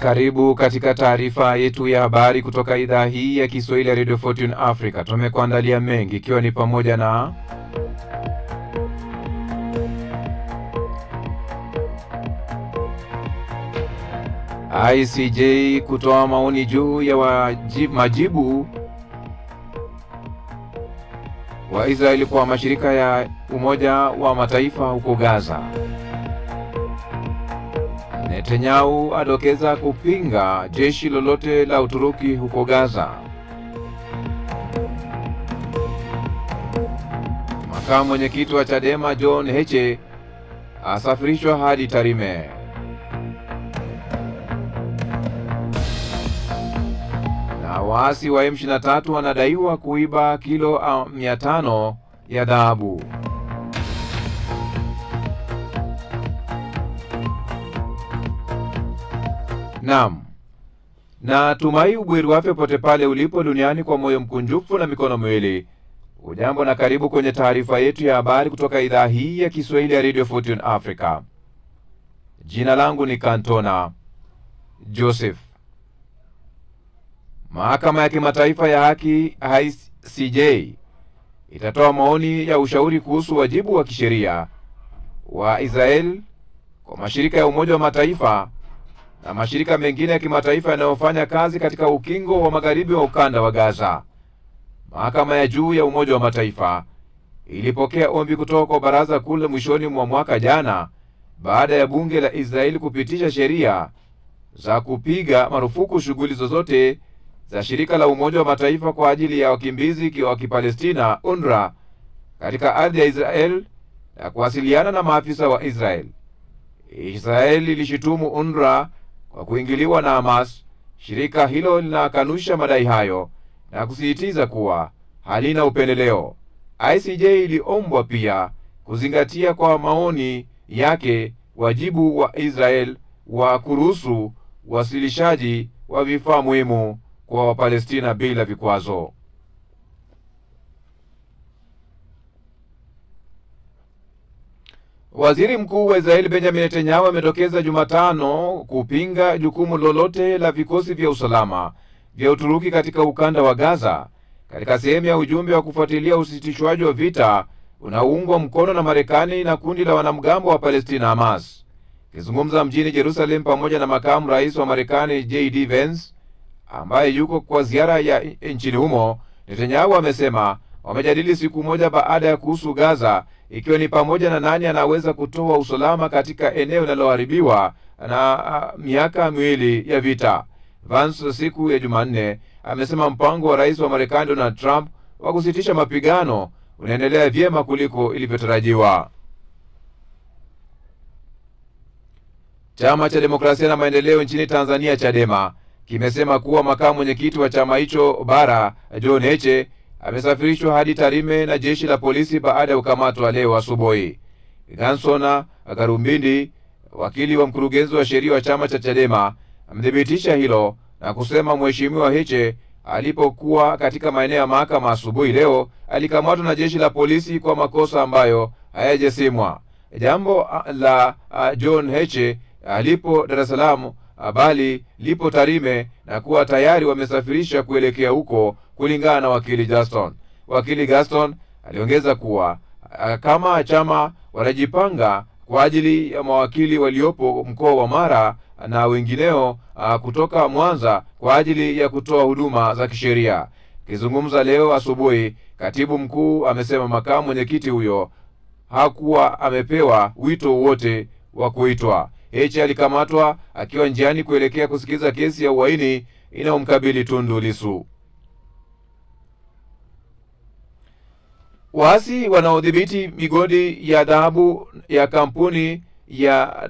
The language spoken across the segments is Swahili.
Karibu katika taarifa yetu ya habari kutoka idhaa hii ya Kiswahili ya Radio Fortune Africa. Tumekuandalia mengi ikiwa ni pamoja na ICJ kutoa maoni juu ya majibu wa Israeli kwa mashirika ya Umoja wa Mataifa huko Gaza. Netanyahu adokeza kupinga jeshi lolote la Uturuki huko Gaza. Makamu mwenyekiti wa Chadema John Heche asafirishwa hadi Tarime. Na waasi wa M23 wanadaiwa kuiba kilo 500 ya dhahabu. Naam. Na tumai ubweri wafe pote pale ulipo duniani kwa moyo mkunjufu na mikono miwili. Ujambo na karibu kwenye taarifa yetu ya habari kutoka idhaa hii ya Kiswahili ya Radio Fortune Africa. Jina langu ni Kantona Joseph. Mahakama ya Kimataifa ya Haki ICJ itatoa maoni ya ushauri kuhusu wajibu wa kisheria wa Israel kwa mashirika ya Umoja wa Mataifa na mashirika mengine ya kimataifa yanayofanya kazi katika ukingo wa magharibi wa ukanda wa Gaza. Mahakama ya juu ya Umoja wa Mataifa ilipokea ombi kutoka kwa Baraza Kuu mwishoni mwa mwaka jana baada ya bunge la Israeli kupitisha sheria za kupiga marufuku shughuli zozote za shirika la Umoja wa Mataifa kwa ajili ya wakimbizi wa Kipalestina UNRWA katika ardhi ya Israel na kuwasiliana na maafisa wa Israel. Israel ilishitumu UNRWA kwa kuingiliwa na Hamas. Shirika hilo linakanusha madai hayo na kusisitiza kuwa halina upendeleo. ICJ iliombwa pia kuzingatia kwa maoni yake wajibu wa Israel wa kuruhusu wasilishaji wa vifaa muhimu kwa Wapalestina bila vikwazo. Waziri Mkuu wa Israeli Benjamin Netanyahu amedokeza Jumatano kupinga jukumu lolote la vikosi vya usalama vya Uturuki katika ukanda wa Gaza katika sehemu ya ujumbe wa kufuatilia usitishwaji wa vita unaoungwa mkono na Marekani na kundi la wanamgambo wa Palestina Hamas. Akizungumza mjini Jerusalem pamoja na makamu rais wa Marekani JD Vance ambaye yuko kwa ziara ya nchini humo, Netanyahu amesema wamejadili siku moja baada ya kuhusu Gaza, ikiwa ni pamoja na nani anaweza kutoa usalama katika eneo linaloharibiwa na miaka miwili ya vita. Vance siku ya Jumanne amesema mpango wa rais wa Marekani Donald Trump wa kusitisha mapigano unaendelea vyema kuliko ilivyotarajiwa. Chama cha Demokrasia na Maendeleo nchini Tanzania Chadema kimesema kuwa makamu mwenyekiti wa chama hicho bara John Heche amesafirishwa hadi Tarime na jeshi la polisi baada ya kukamatwa leo asubuhi. Gansona Garumbindi, wakili wa mkurugenzi wa sheria wa chama cha Chadema, amedhibitisha hilo na kusema mheshimiwa Heche alipokuwa katika maeneo ya mahakama asubuhi leo alikamatwa na jeshi la polisi kwa makosa ambayo hayajasemwa. Jambo la John Heche alipo Dar es Salaam bali lipo Tarime na kuwa tayari wamesafirisha kuelekea huko kulingana na wakili Gaston. Wakili Gaston aliongeza kuwa kama chama wanajipanga kwa ajili ya mawakili waliopo mkoa wa Mara na wengineo kutoka Mwanza kwa ajili ya kutoa huduma za kisheria. Kizungumza leo asubuhi, katibu mkuu amesema makamu mwenyekiti huyo hakuwa amepewa wito wote wa kuitwa. Heche alikamatwa akiwa njiani kuelekea kusikiza kesi ya uhaini inayomkabili Tundu Lissu. Waasi wanaodhibiti migodi ya dhahabu ya kampuni ya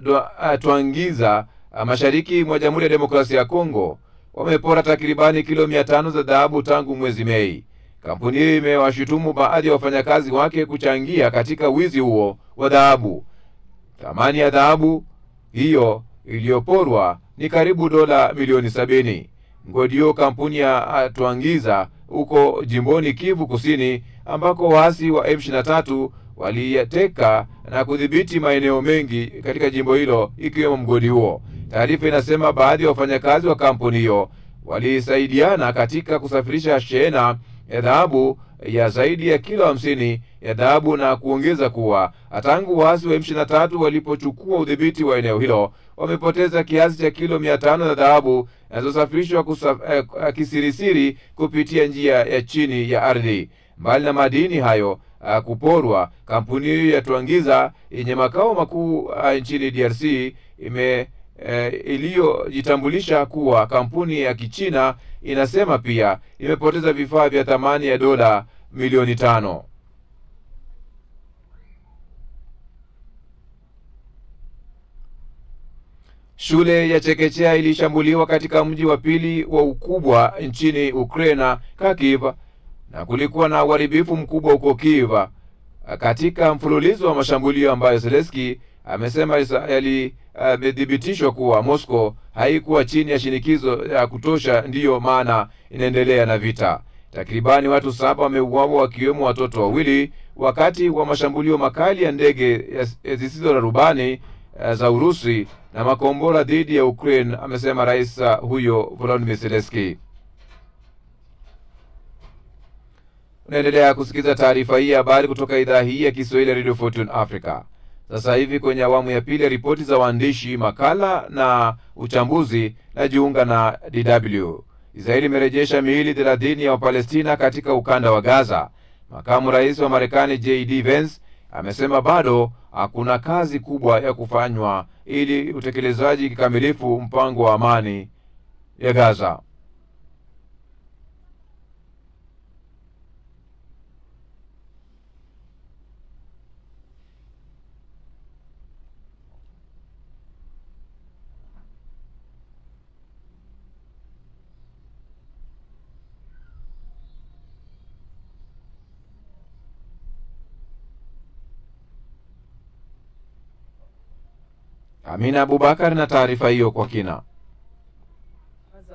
Twangiza mashariki mwa Jamhuri ya Demokrasia ya Kongo wamepora takribani kilo 500 za dhahabu tangu mwezi Mei. Kampuni hiyo imewashutumu baadhi ya wafanyakazi wake kuchangia katika wizi huo wa dhahabu. Thamani ya dhahabu hiyo iliyoporwa ni karibu dola milioni 70. Mgodi huo kampuni ya Twangiza uko jimboni Kivu Kusini ambako waasi wa M23 waliyateka na kudhibiti maeneo mengi katika jimbo hilo ikiwemo mgodi huo. Taarifa inasema baadhi ya wafanyakazi wa kampuni hiyo walisaidiana katika kusafirisha shehena ya dhahabu ya zaidi ya kilo 50 ya dhahabu, na kuongeza kuwa tangu waasi wa M23 walipochukua udhibiti wa eneo hilo wamepoteza kiasi cha kilo 500 za dhahabu zinazosafirishwa kisirisiri kupitia njia ya chini ya ardhi. Mbali na madini hayo kuporwa, kampuni hiyo ya Twangiza yenye makao makuu nchini DRC iliyojitambulisha kuwa kampuni ya Kichina inasema pia imepoteza vifaa vya thamani ya dola milioni 5. Shule ya chekechea ilishambuliwa katika mji wa pili wa ukubwa nchini Ukraine, Kharkiv, na kulikuwa na uharibifu mkubwa huko Kiev katika mfululizo wa mashambulio ambayo Zelensky amesema yalithibitishwa kuwa Moscow haikuwa chini ya shinikizo ya kutosha, ndiyo maana inaendelea na vita. Takribani watu 7 wameuawa wakiwemo watoto 2 wakati wa mashambulio makali ya ndege zisizo na rubani za Urusi na makombora dhidi ya Ukraine, amesema rais huyo Volodymyr Zelensky. Unaendelea kusikiza taarifa hii habari kutoka idhaa hii ya Kiswahili ya Radio Fortune Africa. Sasa hivi kwenye awamu ya pili ripoti za waandishi, makala na uchambuzi, na jiunga na DW. Israeli imerejesha miili 30 ya Wapalestina katika ukanda wa Gaza. Makamu rais wa Marekani J.D. Vance amesema bado hakuna kazi kubwa ya kufanywa ili utekelezaji kikamilifu mpango wa amani ya Gaza. Amina Abubakar na taarifa hiyo kwa kina.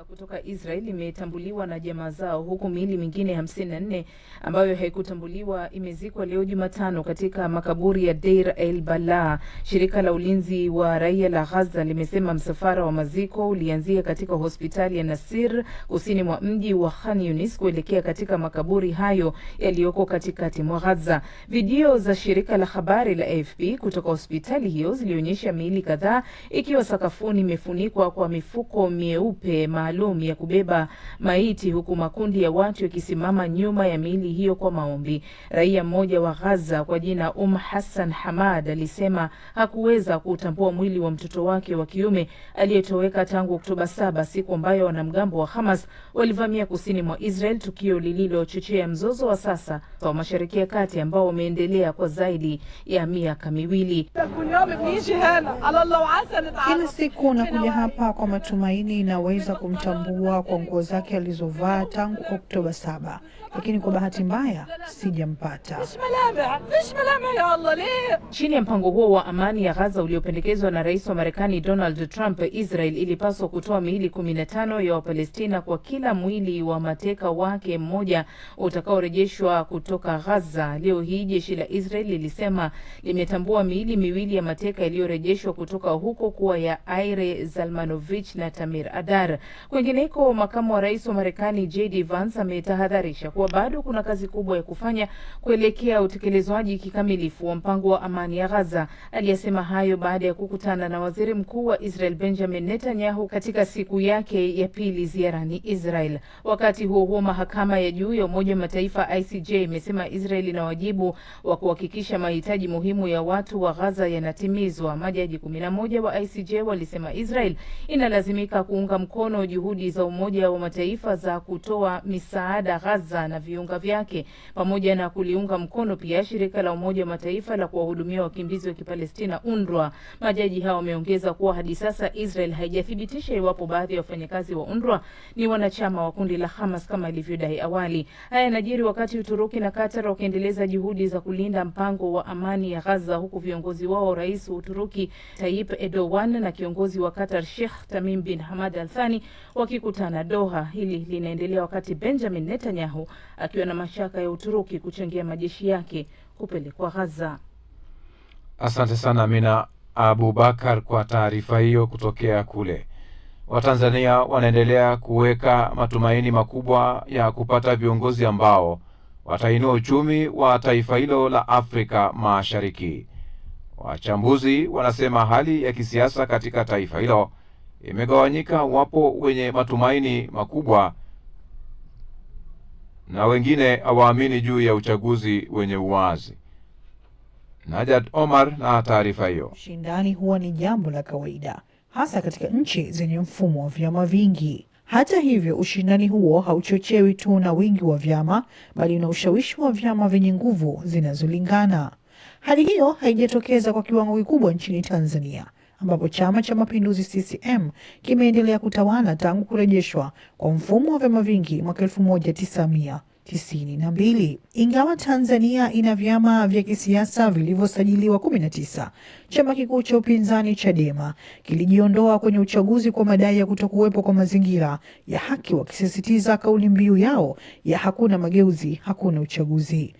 Kutoka Israeli imetambuliwa na jamaa zao, huku miili mingine 54 ambayo haikutambuliwa imezikwa leo Jumatano katika makaburi ya Deir el-Balah. Shirika la ulinzi wa raia la Gaza limesema msafara wa maziko ulianzia katika hospitali ya Nasir kusini mwa mji wa Khan Yunis kuelekea katika makaburi hayo yaliyoko katikati mwa Gaza. Video za shirika la habari la AFP kutoka hospitali hiyo zilionyesha miili kadhaa ikiwa sakafuni imefunikwa kwa mifuko mieupe maalum ya kubeba maiti, huku makundi ya watu yakisimama nyuma ya miili hiyo kwa maombi. Raia mmoja wa Gaza kwa jina Hassan Hamad alisema hakuweza kutambua mwili wa mtoto wake wa kiume aliyetoweka tangu Oktoba 7, siku ambayo wanamgambo wa Hamas walivamia kusini mwa Israel, tukio lililochochea mzozo wa sasa wa Mashariki ya Kati ambao umeendelea kwa zaidi ya miaka miwili. Kila siku nakuja hapa kwa matumaini naweza kumtambua kwa nguo zake alizovaa tangu Oktoba 7, lakini kwa bahati mbaya sijampata. Chini ya mpango huo wa amani ya Gaza uliopendekezwa na rais wa Marekani Donald Trump, Israel ilipaswa kutoa miili 15 ya Wapalestina kwa kila mwili wa mateka wake mmoja utakaorejeshwa kutoka Gaza. Leo hii jeshi la Israel lilisema limetambua miili 2 ya mateka iliyorejeshwa kutoka huko kuwa ya Aire Zalmanovich na Tamir Adar. Kwingineko, makamu wa rais wa Marekani J.D. Vance ametahadharisha kuwa bado kuna kazi kubwa ya kufanya kuelekea utekelezwaji kikamilifu wa mpango wa amani ya Gaza. Aliyasema hayo baada ya kukutana na waziri mkuu wa Israel Benjamin Netanyahu katika siku yake ya pili ziarani Israel. Wakati huo huo, mahakama ya juu ya Umoja wa Mataifa ICJ imesema Israel ina wajibu wa kuhakikisha mahitaji muhimu ya watu wa Gaza yanatimizwa. Majaji 11 wa ICJ walisema Israel inalazimika kuunga mkono juhudi za Umoja wa Mataifa za kutoa misaada Gaza na viunga vyake, pamoja na kuliunga mkono pia shirika la Umoja wa Mataifa la kuwahudumia wakimbizi wa Kipalestina UNRWA. Majaji hao wameongeza kuwa hadi sasa Israel haijathibitisha iwapo baadhi ya wafanyakazi wa UNRWA ni wanachama wa kundi la Hamas kama ilivyodai awali. Haya yanajiri wakati Uturuki na Qatar wakiendeleza juhudi za kulinda mpango wa amani ya Gaza, huku viongozi wao, rais wa Uturuki Tayyip Erdogan na kiongozi wa Qatar Sheikh Tamim bin Hamad Al Thani wakikutana Doha. Hili linaendelea wakati Benjamin Netanyahu akiwa na mashaka ya Uturuki kuchangia majeshi yake kupelekwa Gaza. Asante sana Amina Abubakar kwa taarifa hiyo kutokea kule. Watanzania wanaendelea kuweka matumaini makubwa ya kupata viongozi ambao watainua uchumi wa taifa hilo la Afrika Mashariki. Wachambuzi wanasema hali ya kisiasa katika taifa hilo imegawanyika, wapo wenye matumaini makubwa na wengine hawaamini juu ya uchaguzi wenye uwazi. Najat Omar na taarifa hiyo. Ushindani huwa ni jambo la kawaida, hasa katika nchi zenye mfumo wa vyama vingi. Hata hivyo, ushindani huo hauchochewi tu na wingi wa vyama, bali na ushawishi wa vyama vyenye nguvu zinazolingana. Hali hiyo haijatokeza kwa kiwango kikubwa nchini Tanzania, ambapo Chama cha Mapinduzi CCM kimeendelea kutawala tangu kurejeshwa kwa mfumo wa vyama vingi mwaka 1992. Ingawa Tanzania ina vyama vya kisiasa vilivyosajiliwa 19, chama kikuu cha upinzani Chadema kilijiondoa kwenye uchaguzi kwa madai ya kutokuwepo kwa mazingira ya haki, wakisisitiza kauli mbiu yao ya hakuna mageuzi, hakuna uchaguzi.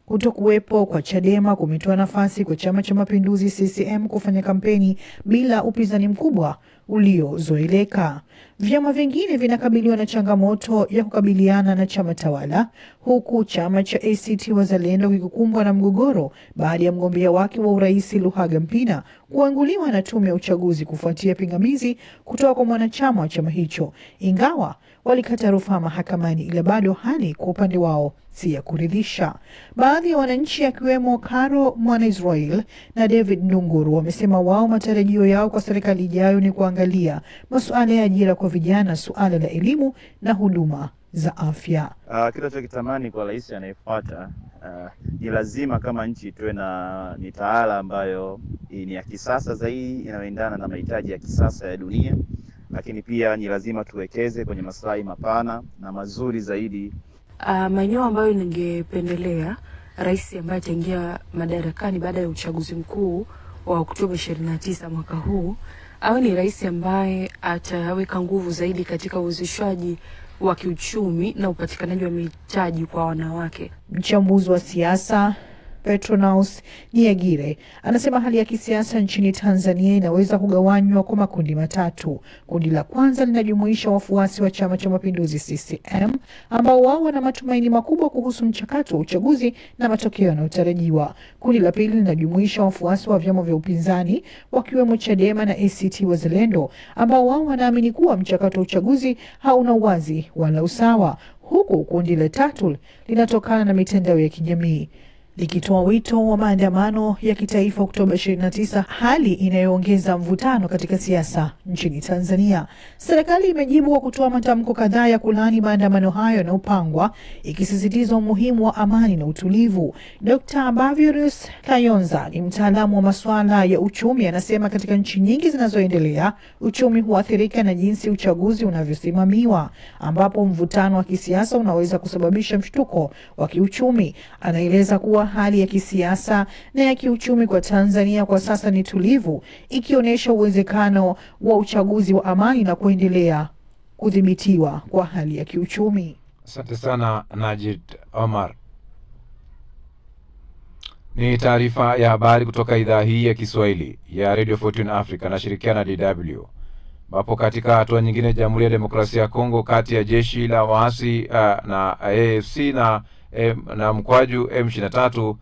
Kutokuwepo kwa Chadema kumetoa nafasi kwa Chama cha Mapinduzi CCM kufanya kampeni bila upinzani mkubwa uliozoeleka. Vyama vingine vinakabiliwa na changamoto ya kukabiliana na chama tawala, huku chama cha ACT Wazalendo kikukumbwa na mgogoro baada ya mgombea wake wa urais Luhaga Mpina kuanguliwa na tume ya uchaguzi kufuatia pingamizi kutoka kwa mwanachama wa chama hicho. Ingawa walikata rufaa mahakamani, ila bado hali kwa upande wao si ya kuridhisha. Baadhi ya wananchi akiwemo Karo Mwana Israel na David Ndunguru wamesema wao matarajio yao kwa serikali ijayo ni kuangalia masuala ya ajira kwa vijana, suala la elimu na huduma za afya. Kitu cha kitamani kwa rais anayefuata, ni lazima kama nchi tuwe na mitaala ambayo ni ya kisasa zaidi, inayoendana na mahitaji ya kisasa ya dunia, lakini pia ni lazima tuwekeze kwenye maslahi mapana na mazuri zaidi. Maeneo ambayo ningependelea rais ambaye ataingia madarakani baada ya uchaguzi mkuu wa Oktoba 29 mwaka huu, awe ni rais ambaye ataweka nguvu zaidi katika uwezeshaji wa kiuchumi na upatikanaji wa mitaji kwa wanawake. Mchambuzi wa siasa Petronaus Niagire anasema hali ya kisiasa nchini Tanzania inaweza kugawanywa kwa makundi matatu. Kundi la kwanza linajumuisha wafuasi wa Chama cha Mapinduzi CCM ambao wao wana matumaini makubwa kuhusu mchakato wa uchaguzi na matokeo yanayotarajiwa. Kundi la pili linajumuisha wafuasi wa vyama vya upinzani wakiwemo Chadema na ACT Wazalendo ambao wao wanaamini kuwa mchakato wa uchaguzi hauna uwazi wala usawa. Huku kundi la tatu linatokana na mitandao ya kijamii likitoa wito wa maandamano ya kitaifa Oktoba 29, hali inayoongeza mvutano katika siasa nchini Tanzania. Serikali imejibu kwa kutoa matamko kadhaa ya kulaani maandamano hayo yanayopangwa, ikisisitiza umuhimu wa amani na utulivu. Dr. Bavarius Kayonza ni mtaalamu wa masuala ya uchumi, anasema katika nchi nyingi zinazoendelea uchumi huathirika na jinsi uchaguzi unavyosimamiwa, ambapo mvutano wa kisiasa unaweza kusababisha mshtuko wa kiuchumi. Anaeleza kuwa hali ya kisiasa na ya kiuchumi kwa Tanzania kwa sasa ni tulivu, ikionyesha uwezekano wa uchaguzi wa amani na kuendelea kudhibitiwa kwa hali ya kiuchumi. Asante sana Najid Omar. Ni taarifa ya habari kutoka idhaa hii ya Kiswahili ya Radio Fortune Africa na shirikiana na DW. Ambapo katika hatua nyingine, Jamhuri ya Demokrasia ya Kongo kati ya jeshi la waasi na AFC na mkwaju M23,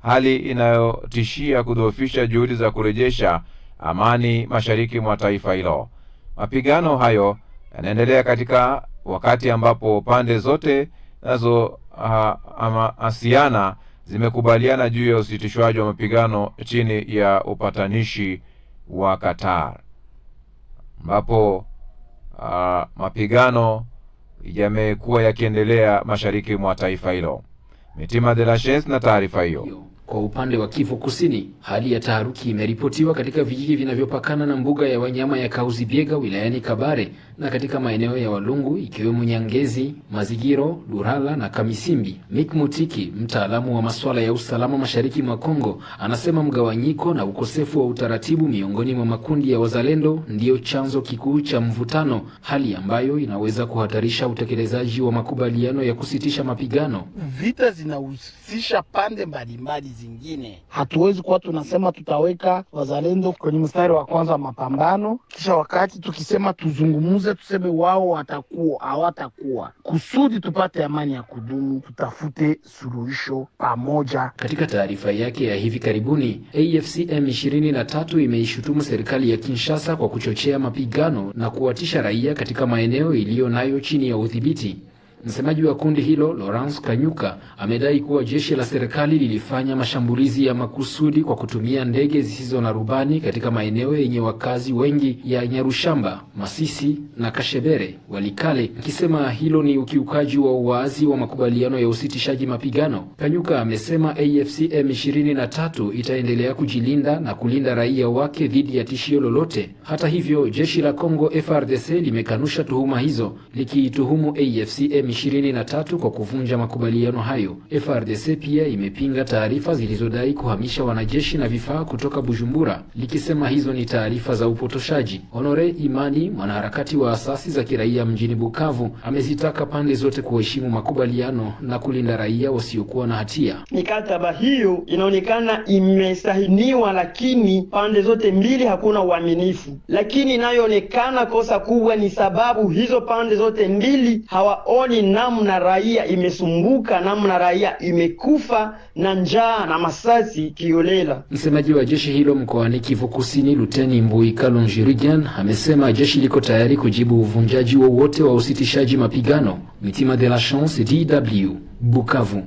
hali inayotishia kudhoofisha juhudi za kurejesha amani mashariki mwa taifa hilo. Mapigano hayo yanaendelea katika wakati ambapo pande zote nazo asiana zimekubaliana juu ya usitishwaji wa mapigano chini ya upatanishi wa Qatar, ambapo mapigano yamekuwa yakiendelea mashariki mwa taifa hilo. Mitima de la Chance na taarifa hiyo. Kwa upande wa Kivu Kusini, hali ya taharuki imeripotiwa katika vijiji vinavyopakana na mbuga ya wanyama ya Kahuzi-Biega wilayani Kabare na katika maeneo ya Walungu ikiwemo Nyangezi, Mazigiro, Durala na Kamisimbi. Mick Mutiki, mtaalamu wa masuala ya usalama mashariki mwa Kongo, anasema mgawanyiko na ukosefu wa utaratibu miongoni mwa makundi ya wazalendo ndio chanzo kikuu cha mvutano, hali ambayo inaweza kuhatarisha utekelezaji wa makubaliano ya kusitisha mapigano. Vita zinahusisha pande mbalimbali zingine. Hatuwezi kuwa tunasema tutaweka wazalendo kwenye mstari wa kwanza wa mapambano, kisha wakati tukisema tuzungumuze tuseme wao watakuwa hawatakuwa. Kusudi tupate amani ya kudumu, tutafute suluhisho pamoja. Katika taarifa yake ya hivi karibuni, AFCM 23 imeishutumu serikali ya Kinshasa kwa kuchochea mapigano na kuwatisha raia katika maeneo iliyo nayo chini ya udhibiti. Msemaji wa kundi hilo, Laurence Kanyuka, amedai kuwa jeshi la serikali lilifanya mashambulizi ya makusudi kwa kutumia ndege zisizo na rubani katika maeneo yenye wakazi wengi ya Nyarushamba, Masisi na Kashebere, Walikale, akisema hilo ni ukiukaji wa uwazi wa makubaliano ya usitishaji mapigano. Kanyuka amesema AFCM 23 itaendelea kujilinda na kulinda raia wake dhidi ya tishio lolote. Hata hivyo, jeshi la Kongo FARDC limekanusha tuhuma hizo, likiituhumu AFCM 23 kwa kuvunja makubaliano hayo. FARDC pia imepinga taarifa zilizodai kuhamisha wanajeshi na vifaa kutoka Bujumbura, likisema hizo ni taarifa za upotoshaji. Honore Imani, mwanaharakati wa asasi za kiraia mjini Bukavu, amezitaka pande zote kuheshimu makubaliano na kulinda raia wasiokuwa na hatia. Mikataba hiyo inaonekana imesahiniwa, lakini pande zote mbili hakuna uaminifu. Lakini inayoonekana kosa kubwa ni sababu hizo pande zote mbili hawaoni namna raia imesumbuka, namna raia imekufa na njaa na masasi kiolela. Msemaji wa jeshi hilo mkoani Kivu Kusini, Luteni Mbui Kalonjirigan, amesema jeshi liko tayari kujibu uvunjaji wowote wa usitishaji mapigano. Mitima de la Chance, DW, Bukavu.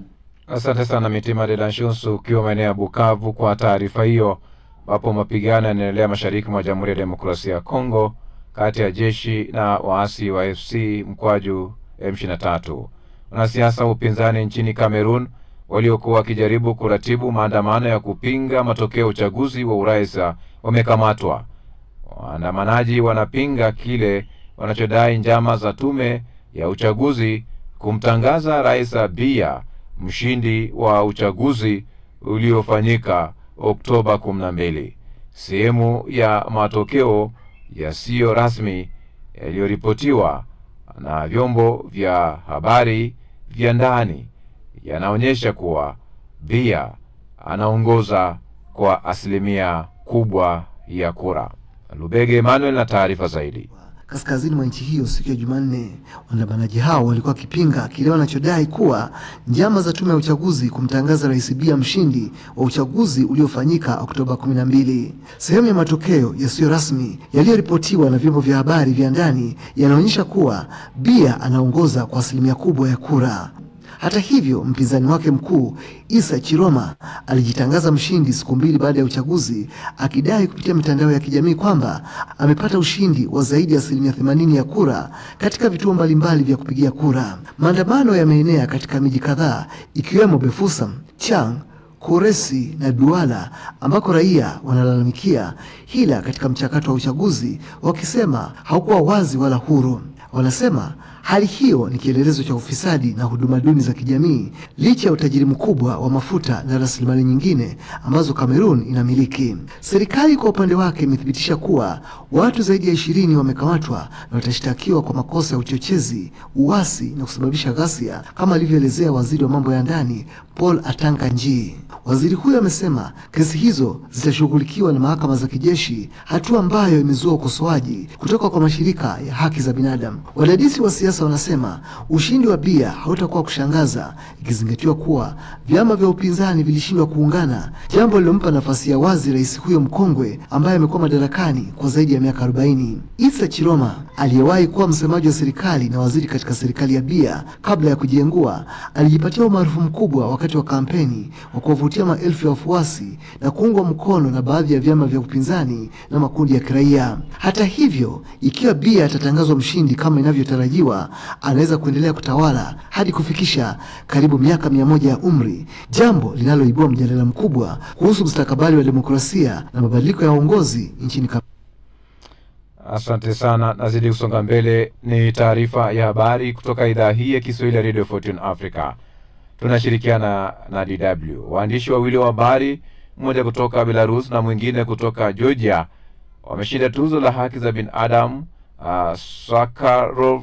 Asante sana Mitima de la Chance ukiwa maeneo ya Bukavu kwa taarifa hiyo, ambapo mapigano yanaendelea mashariki mwa Jamhuri ya Demokrasia ya Kongo kati ya jeshi na waasi wa FC mkwaju M23. Wanasiasa wa upinzani nchini Cameroon waliokuwa wakijaribu kuratibu maandamano ya kupinga matokeo ya uchaguzi wa urais wamekamatwa. Waandamanaji wanapinga kile wanachodai njama za tume ya uchaguzi kumtangaza Rais Biya mshindi wa uchaguzi uliofanyika Oktoba 12. Sehemu ya matokeo yasiyo rasmi yaliyoripotiwa na vyombo vya habari vya ndani yanaonyesha kuwa Biya anaongoza kwa asilimia kubwa ya kura. Lubege Emmanuel na taarifa zaidi. Kaskazini mwa nchi hiyo siku ya Jumanne, waandamanaji hao walikuwa kipinga kile wanachodai kuwa njama za tume ya uchaguzi kumtangaza Rais Biya mshindi wa uchaguzi uliofanyika Oktoba 12. Sehemu ya matokeo yasiyo rasmi yaliyoripotiwa na vyombo vya habari vya ndani yanaonyesha kuwa Biya anaongoza kwa asilimia kubwa ya kura. Hata hivyo, mpinzani wake mkuu Isa Chiroma alijitangaza mshindi siku mbili baada ya uchaguzi, akidai kupitia mitandao ya kijamii kwamba amepata ushindi wa zaidi ya 80% ya kura katika vituo mbalimbali vya kupigia kura. Maandamano yameenea katika miji kadhaa ikiwemo Befoussam, Chang, Koresi na Douala, ambako raia wanalalamikia hila katika mchakato wa uchaguzi, wakisema haukuwa wazi wala huru. Wanasema hali hiyo ni kielelezo cha ufisadi na huduma duni za kijamii, licha ya utajiri mkubwa wa mafuta na rasilimali nyingine ambazo Cameroon inamiliki. Serikali kwa upande wake imethibitisha kuwa watu zaidi ya 20 wamekamatwa na watashtakiwa kwa makosa ya uchochezi, uasi na kusababisha ghasia, kama alivyoelezea waziri wa mambo ya ndani Paul Atanga Nji. Waziri huyo amesema kesi hizo zitashughulikiwa na mahakama za kijeshi, hatua ambayo imezua ukosoaji kutoka kwa mashirika ya haki za binadamu. Wadadisi wa siasa wanasema ushindi wa Biya hautakuwa kushangaza, ikizingatiwa kuwa vyama vya upinzani vilishindwa kuungana, jambo lilompa nafasi ya wazi rais huyo mkongwe ambaye amekuwa madarakani kwa zaidi ya miaka 40. Isa Chiroma, aliyewahi kuwa msemaji wa serikali na waziri katika serikali ya Biya kabla ya kujiengua, alijipatia umaarufu mkubwa wakati wa kampeni wa kuwavutia maelfu ya wafuasi na kuungwa mkono na baadhi ya vyama vya upinzani na makundi ya kiraia. Hata hivyo, ikiwa Biya atatangazwa mshindi kama inavyotarajiwa, anaweza kuendelea kutawala hadi kufikisha karibu miaka 100 ya umri, jambo linaloibua mjadala mkubwa kuhusu mustakabali wa demokrasia na mabadiliko ya uongozi nchini. Asante sana. Nazidi kusonga mbele, ni taarifa ya habari kutoka idhaa hii ya Kiswahili ya Radio Fortune Africa. Tunashirikiana na DW. Waandishi wawili wa habari, mmoja kutoka Belarus na mwingine kutoka Georgia, wameshinda tuzo la haki za binadamu Sakharov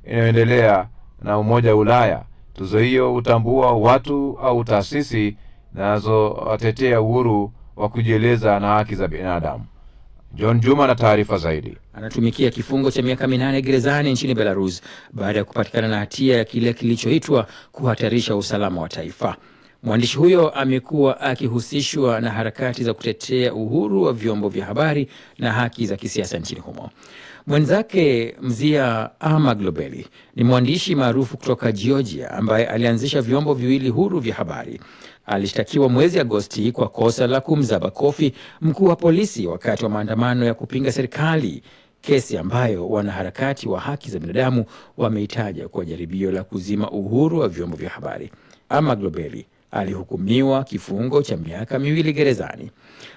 inayoendelea na Umoja wa Ulaya. Tuzo hiyo hutambua watu au taasisi zinazotetea uhuru wa kujieleza na haki za binadamu. John Juma na taarifa zaidi. Anatumikia kifungo cha miaka 8 gerezani nchini Belarus baada ya kupatikana na hatia ya kile kilichoitwa kuhatarisha usalama wa taifa. Mwandishi huyo amekuwa akihusishwa na harakati za kutetea uhuru wa vyombo vya habari na haki za kisiasa nchini humo. Mwenzake Mzia Amaglobeli ni mwandishi maarufu kutoka Georgia ambaye alianzisha vyombo viwili huru vya habari. Alishtakiwa mwezi Agosti kwa kosa la kumzaba kofi mkuu wa polisi wakati wa maandamano ya kupinga serikali, kesi ambayo wanaharakati wa haki za binadamu wameitaja kwa jaribio la kuzima uhuru wa vyombo vya habari. Amaglobeli alihukumiwa kifungo cha miaka 2 gerezani.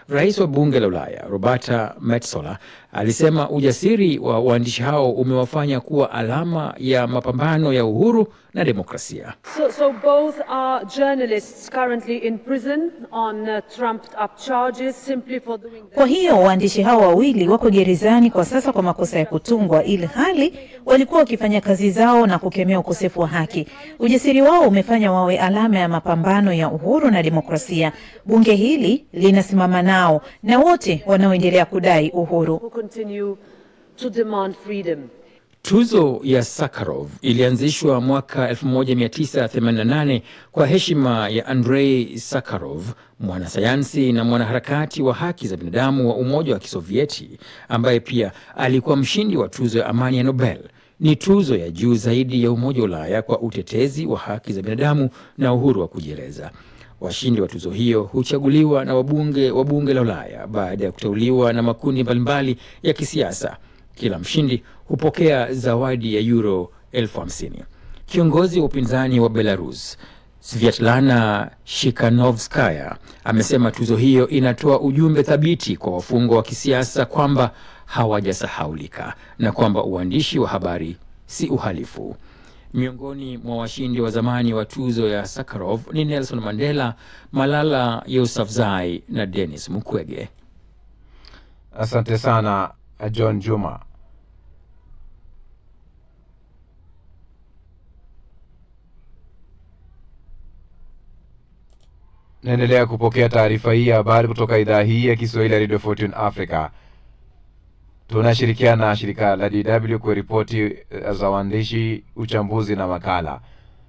Rais wa bunge la Ulaya Roberta Metsola alisema ujasiri wa waandishi hao umewafanya kuwa alama ya mapambano ya uhuru na demokrasia. So both are journalists currently in prison on trumped up charges simply for doing that. Kwa hiyo waandishi hao wawili wako gerezani kwa sasa kwa makosa ya kutungwa, ili hali walikuwa wakifanya kazi zao na kukemea ukosefu wa haki. Ujasiri wao umefanya wawe alama ya mapambano ya uhuru na demokrasia. Bunge hili linasimama nao na wote wanaoendelea kudai uhuru. Tuzo ya Sakharov ilianzishwa mwaka 1988 kwa heshima ya Andrei Sakharov, mwanasayansi na mwanaharakati wa haki za binadamu wa Umoja wa Kisovieti, ambaye pia alikuwa mshindi wa tuzo ya amani ya Nobel. Ni tuzo ya juu zaidi ya Umoja wa Ulaya kwa utetezi wa haki za binadamu na uhuru wa kujieleza. Washindi wa tuzo hiyo huchaguliwa na wabunge wa bunge la Ulaya baada ya kuteuliwa na makundi mbalimbali ya kisiasa. Kila mshindi hupokea zawadi ya euro 50,000. Kiongozi wa upinzani wa Belarus, Svetlana Shikanovskaya, amesema tuzo hiyo inatoa ujumbe thabiti kwa wafungwa wa kisiasa kwamba hawajasahaulika na kwamba uandishi wa habari si uhalifu. Miongoni mwa washindi wa zamani wa tuzo ya Sakharov ni Nelson Mandela, Malala Yousafzai na Denis Mukwege. Asante sana John Juma. Naendelea kupokea taarifa hii ya habari kutoka idhaa hii ya Kiswahili ya Radio Fortune Africa. Tunashirikiana na shirika la DW kwa ripoti za waandishi, uchambuzi na makala.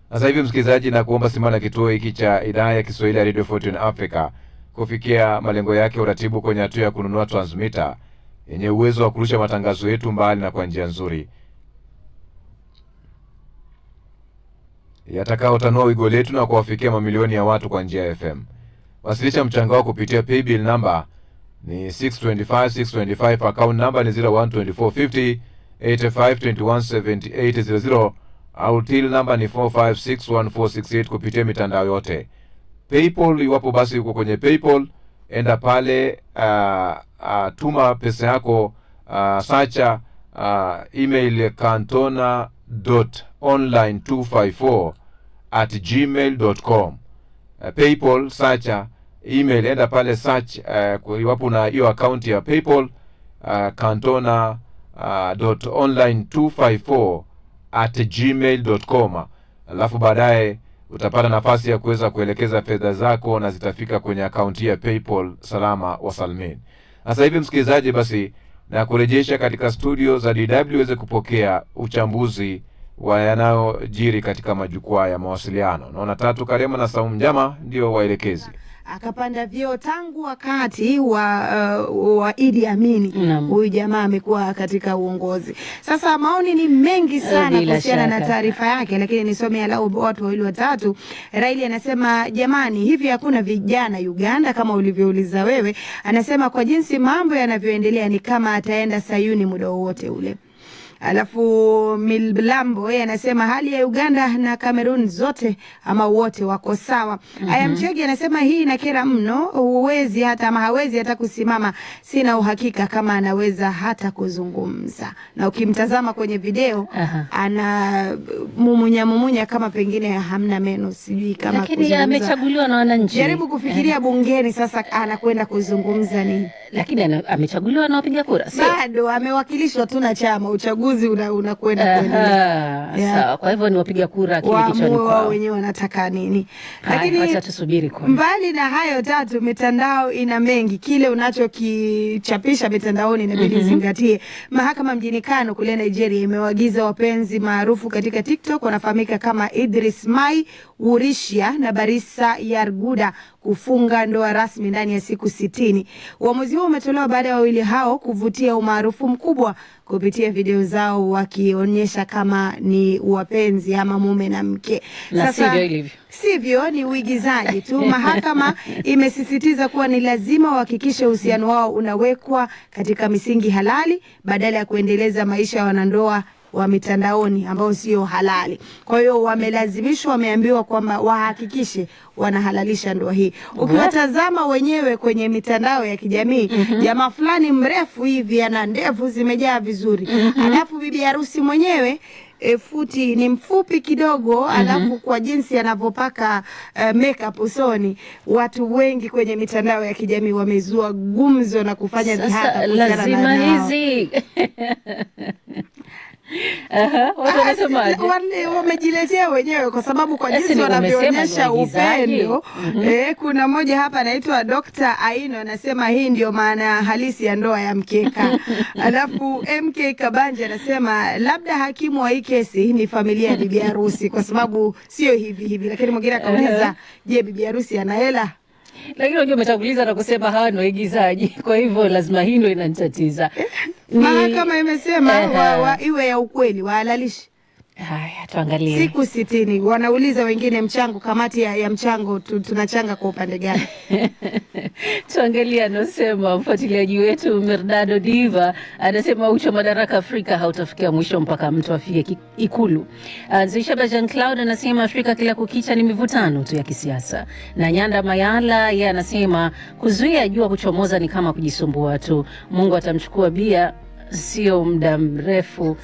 Sasa hivi msikilizaji, na kuomba simama kituo hiki cha idhaa ya Kiswahili ya Radio Fortune Africa kufikia malengo yake uratibu kwenye hatua ya kununua transmitter yenye uwezo wa kurusha matangazo yetu mbali na kwa njia nzuri yatakao tanua wigo letu na kuwafikia mamilioni ya watu kwa njia ya FM. Wasilisha mchango wako kupitia paybill number ni 625 account number ni 012450 85217800 au till number ni 4561468 kupitia mitandao yote. PayPal, iwapo basi uko kwenye PayPal, enda pale tuma pesa yako, searcha email cantona.online254@gmail.com. PayPal, searcha email, enda pale search iwapo na hiyo account ya PayPal, cantona.online254@gmail.com. Alafu baadaye utapata nafasi ya kuweza kuelekeza fedha zako na zitafika kwenye akaunti ya PayPal salama wa salmin. Sasa hivi msikilizaji, basi na kurejesha katika studio za DW uweze kupokea uchambuzi wa yanayojiri katika majukwaa ya mawasiliano. Naona Tatu Karema na Saumu Njama ndio waelekezi. Akapanda vyeo tangu wakati wa Idi Amin. Huyu jamaa amekuwa katika uongozi. Sasa maoni ni mengi sana kuhusiana na taarifa yake, lakini nisome alau watu wawili watatu. Raili anasema, jamani, hivi hakuna vijana Uganda kama ulivyouliza wewe? Anasema kwa jinsi mambo yanavyoendelea ni kama ataenda Sayuni muda wote ule. Alafu Milblambo yeye anasema hali ya Uganda na Cameroon zote ama wote wako sawa. Ayamchegi anasema hii inakera mno, huwezi hata ama hawezi hata kusimama, sina uhakika kama anaweza hata kuzungumza. Na ukimtazama kwenye video ana mumunya kama pengine hamna meno, sijui kama lakini amechaguliwa na wananchi. Jaribu kufikiria bungeni sasa anakwenda kuzungumza nini. Lakini amechaguliwa na wapiga kura, sio? Bado amewakilishwa tu na chama, uchaguzi unakwenda kuendelea. Sawa, kwa hivyo ni wapiga kura kile kichwani kwao. Wao wenyewe wanataka nini? Lakini wacha tusubiri kwa. Mbali na hayo tatu, mitandao ina mengi. Kile unachokichapisha mitandaoni inabidi uzingatie. Mahakama mjini Kano kule Nigeria imewaagiza wapenzi maarufu katika TikTok wanafahamika kama Idris Mai Urishia na Barisa Yarguda kufunga ndoa rasmi ndani ya siku 60. Uamuzi huo umetolewa baada ya wawili hao kuvutia umaarufu mkubwa kupitia video zao wakionyesha kama ni wapenzi ama mume na mke. Sasa sivyo, ni uigizaji tu. Mahakama imesisitiza kuwa ni lazima wahakikishe uhusiano wao unawekwa katika misingi halali badala ya kuendeleza maisha ya wanandoa wa mitandaoni ambao sio halali. Kwa hiyo wamelazimishwa, wameambiwa kwamba wahakikishe wanahalalisha ndoa hii. Ukiwatazama wenyewe kwenye mitandao ya kijamii, jamaa fulani mrefu hivi ana ndevu zimejaa vizuri. Alafu bibi harusi mwenyewe futi ni mfupi kidogo, alafu kwa jinsi anavyopaka makeup usoni, watu wengi kwenye mitandao ya kijamii wamezua gumzo na kufanya dhihaka lazima hizi wamejiletea wenyewe kwa sababu kwa jinsi wanavyoonyesha upendo. Kuna mmoja hapa anaitwa Dr. Aino anasema hii ndio maana halisi ya ndoa ya mkeka. Alafu MK Kabanja anasema labda hakimu wa hii kesi ni familia ya bibi harusi kwa sababu sio hivi. Lakini mwingine akauliza, je, bibi harusi ana hela? Lakini unajua umetanguliza na kusema hawa ni waigizaji, kwa hivyo lazima hii ndio inanitatiza. Mahakama imesema iwe ya ukweli, wahalalishe. Haya, tuangalie. Siku 60. Wanauliza wengine mchango, kamati ya mchango tunachanga kwa upande gani? Tuangalie anasema mfuatiliaji wetu Merdado Diva, anasema ucho madaraka Afrika hautafikia mwisho mpaka mtu afike Ikulu. Zishaba Jean Claude anasema Afrika kila kukicha ni mivutano tu ya kisiasa. Na Nyanda Mayala yeye anasema kuzuia jua kuchomoza ni kama kujisumbua tu. Mungu atamchukua Bia sio muda mrefu.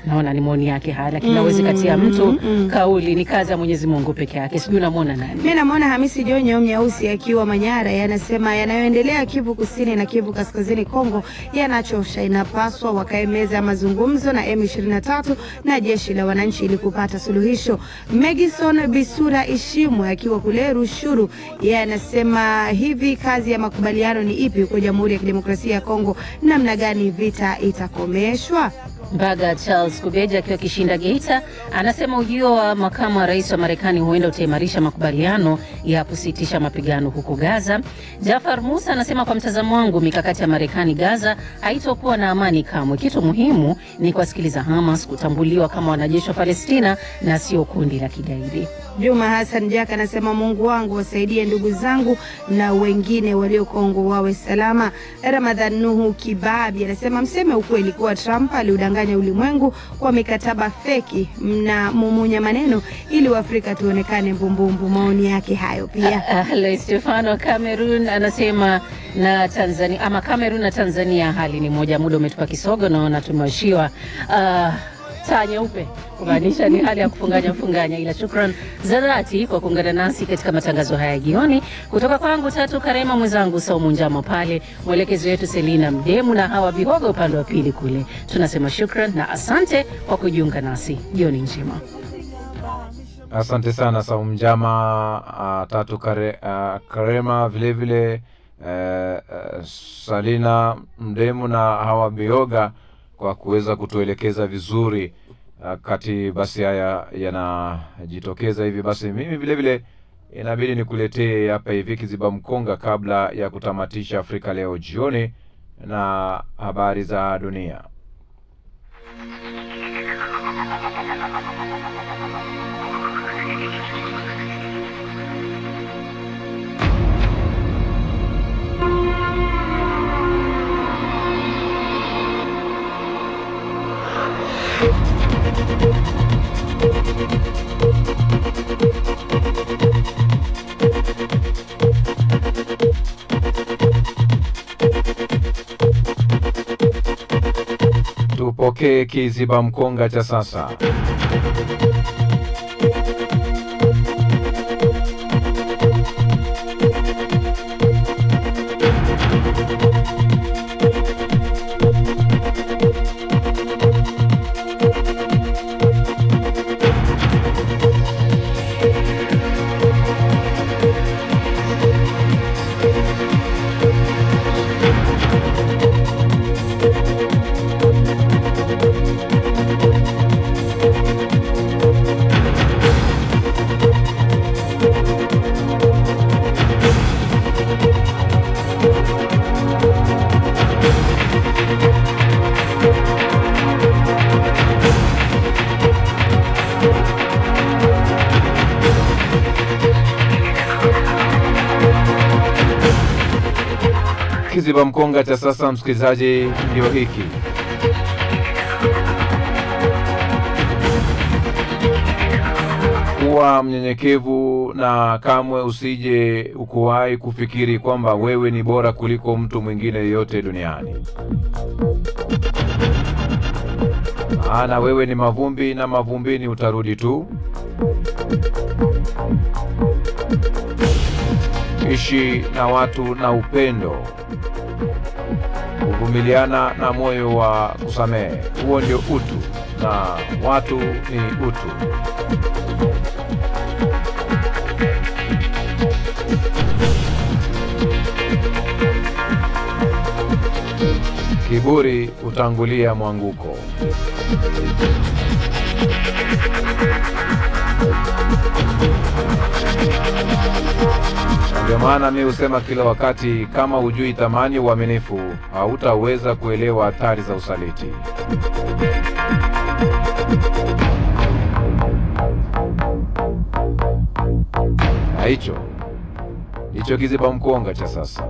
Naona ni maoni yake haya, lakini hawezi katia mtu kauli, ni kazi ya Mwenyezi Mungu peke yake. Sijui unamwona nani? Mimi namuona Hamisi Jonyo Mnyausi akiwa Manyara, yanasema yanayoendelea Kivu Kusini na Kivu Kaskazini Kongo yanachosha, inapaswa wakae meza ya mazungumzo na M23 na jeshi la wananchi ili kupata suluhisho. Megison Bisura Ishimwe akiwa kule Rushuru, yanasema hivi kazi ya makubaliano ni ipi huko Jamhuri ya Kidemokrasia ya Kongo, namna gani vita itakomeshwa? Mbaga Charles Kubeja akiwa Kishinda Geita anasema ujio wa makamu wa rais wa Marekani huenda utaimarisha makubaliano ya kusitisha mapigano huko Gaza. Jafar Musa anasema kwa mtazamo wangu mikakati ya Marekani Gaza haitokuwa na amani kamwe. Kitu muhimu ni kuwasikiliza Hamas kutambuliwa kama wanajeshi wa Palestina na sio kundi la kigaidi. Juma Hassan Jaka anasema Mungu wangu wasaidie ndugu zangu na wengine walio Kongo wawe salama. Ramadhan Nuhu Kibabi anasema mseme ukweli kuwa Trump aliudanganya ulimwengu kwa mikataba feki, mna mumunya maneno ili Waafrika tuonekane mbumbumbu. Maoni yake hayo pia. Stefano Cameroon anasema na Tanzania ama Cameroon na Tanzania hali ni moja. Muda umetupa kisogo, naona tumewashiwa taa nyeupe kumaanisha ni hali ya kufunganya, ila shukran za dhati kwa kuungana nasi katika matangazo haya jioni. Kutoka kwangu Tatu Karema, mwenzangu Saumu Njama pale, mwelekezi wetu Selina Mdemu na Hawa Bihogo upande wa pili kule, tunasema shukran na asante kwa kujiunga nasi. Jioni njema. Asante sana Saumu Njama, Tatu Karema, vile Salina Mdemu na Hawa Bihoga kwa kuweza kutuelekeza vizuri kati basi haya yanajitokeza hivi. Basi mimi vile inabidi nikuletee hapa hivi kiziba mkonga kabla ya kutamatisha Afrika Leo jioni na habari za dunia. Tupokee kiziba mkonga cha sasa. Kiziba mkonga cha sasa, msikilizaji, ndio hiki. Kuwa mnyenyekevu na kamwe usije ukuwahi kufikiri kwamba wewe ni bora kuliko mtu mwingine yeyote duniani. Maana wewe ni mavumbi na mavumbini utarudi tu. Ishi na watu na upendo, kuvumiliana na moyo wa kusamehe. Huo ndio utu, na watu ni utu. Kiburi utangulia mwanguko. Ndio maana mimi husema kila wakati, kama hujui thamani uaminifu, hautaweza kuelewa hatari za usaliti. Na hicho kiziba mkonga cha sasa.